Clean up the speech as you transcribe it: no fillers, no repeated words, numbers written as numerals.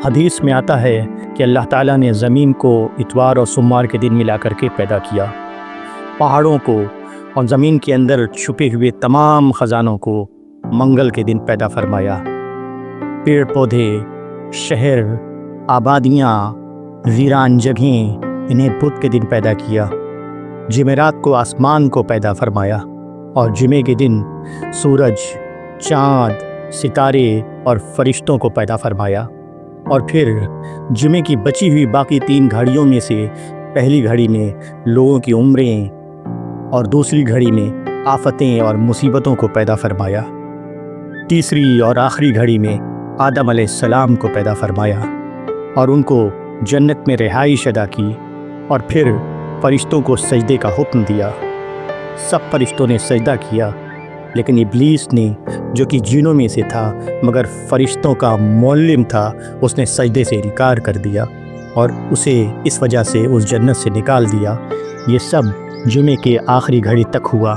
حدیث میں آتا ہے کہ اللہ تعالیٰ نے زمین کو اتوار اور سوموار کے دن ملا کر کے پیدا کیا، پہاڑوں کو اور زمین کے اندر چھپے ہوئے تمام خزانوں کو منگل کے دن پیدا فرمایا، پیڑ پودے، شہر، آبادیاں، ویران جگہیں، انہیں بدھ کے دن پیدا کیا، جمعرات کو آسمان کو پیدا فرمایا اور جمعے کے دن سورج، چاند، ستارے اور فرشتوں کو پیدا فرمایا، اور پھر جمعے کی بچی ہوئی باقی 3 گھڑیوں میں سے پہلی گھڑی میں لوگوں کی عمریں اور دوسری گھڑی میں آفتیں اور مصیبتوں کو پیدا فرمایا، تیسری اور آخری گھڑی میں آدم علیہ السلام کو پیدا فرمایا اور ان کو جنت میں رہائش عطا کی، اور پھر فرشتوں کو سجدے کا حکم دیا۔ سب فرشتوں نے سجدہ کیا، لیکن ابلیس نے، جو کہ جنوں میں سے تھا مگر فرشتوں کا معلم تھا، اس نے سجدے سے انکار کر دیا اور اسے اس وجہ سے اس جنت سے نکال دیا۔ یہ سب جمعے کے آخری گھڑی تک ہوا۔